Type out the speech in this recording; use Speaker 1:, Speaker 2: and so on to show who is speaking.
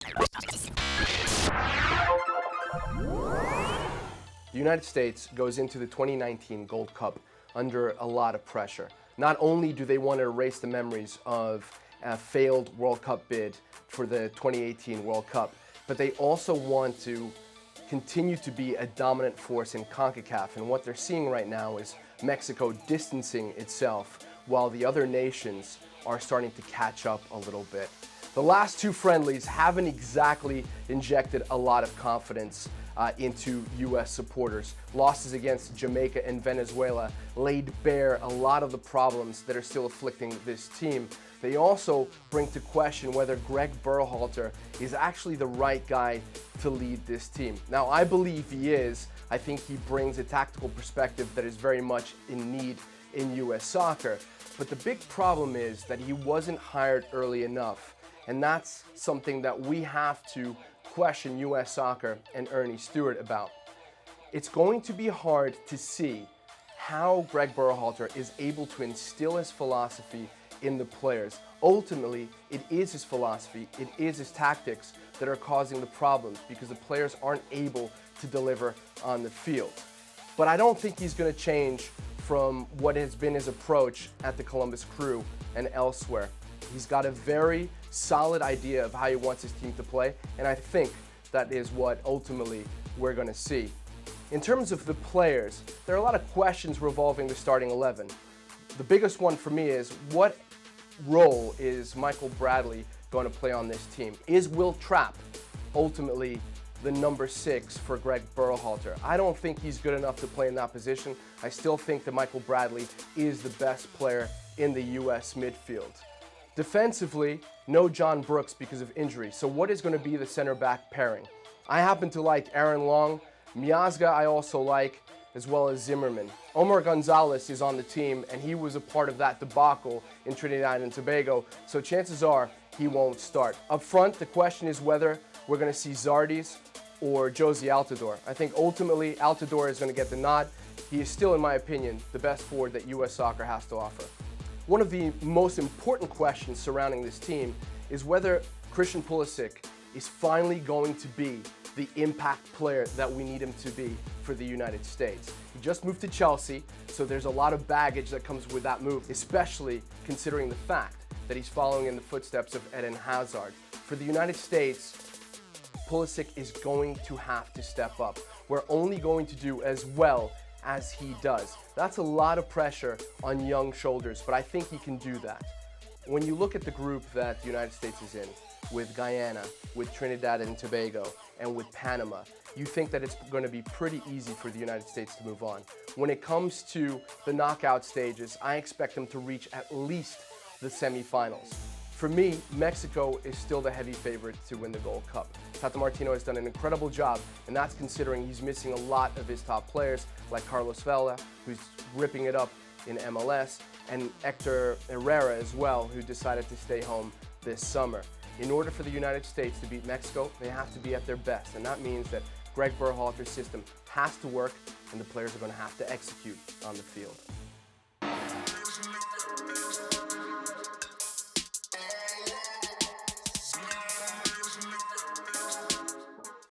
Speaker 1: The United States goes into the 2019 Gold Cup under a lot of pressure. Not only do they want to erase the memories of a failed World Cup bid for the 2018 World Cup, but they also want to continue to be a dominant force in CONCACAF. And what they're seeing right now is Mexico distancing itself while the other nations are starting to catch up a little bit. The last two friendlies haven't exactly injected a lot of confidence into U.S. supporters. Losses against Jamaica and Venezuela laid bare a lot of the problems that are still afflicting this team. They also bring to question whether Greg Berhalter is actually the right guy to lead this team. Now, I believe he is. I think he brings a tactical perspective that is very much in need in U.S. soccer. But the big problem is that he wasn't hired early enough. And that's something that we have to question U.S. soccer and Ernie Stewart about. It's going to be hard to see how Greg Berhalter is able to instill his philosophy in the players. Ultimately, it is his philosophy, it is his tactics that are causing the problems because the players aren't able to deliver on the field. But I don't think he's going to change from what has been his approach at the Columbus Crew and elsewhere. He's got a very solid idea of how he wants his team to play, and I think that is what ultimately we're going to see. In terms of the players, there are a lot of questions revolving the starting 11. The biggest one for me is, what role is Michael Bradley going to play on this team? Is Will Trapp ultimately the number 6 for Greg Berhalter? I don't think he's good enough to play in that position. I still think that Michael Bradley is the best player in the U.S. midfield. Defensively, no John Brooks because of injury. So what is going to be the center back pairing? I happen to like Aaron Long. Miazga I also like, as well as Zimmerman. Omar Gonzalez is on the team, and he was a part of that debacle in Trinidad and Tobago, so chances are he won't start. Up front, the question is whether we're going to see Zardes or Josie Altidore. I think ultimately Altidore is going to get the nod. He is still, in my opinion, the best forward that U.S. soccer has to offer. One of the most important questions surrounding this team is whether Christian Pulisic is finally going to be the impact player that we need him to be for the United States. He just moved to Chelsea, so there's a lot of baggage that comes with that move, especially considering the fact that he's following in the footsteps of Eden Hazard. For the United States, Pulisic is going to have to step up. We're only going to do as well as he does. That's a lot of pressure on young shoulders, but I think he can do that. When you look at the group that the United States is in, with Guyana, with Trinidad and Tobago, and with Panama, you think that it's going to be pretty easy for the United States to move on. When it comes to the knockout stages, I expect them to reach at least the semifinals. For me, Mexico is still the heavy favorite to win the Gold Cup. Tata Martino has done an incredible job, and that's considering he's missing a lot of his top players, like Carlos Vela, who's ripping it up in MLS, and Hector Herrera as well, who decided to stay home this summer. In order for the United States to beat Mexico, they have to be at their best, and that means that Greg Berhalter's system has to work, and the players are going to have to execute on the field.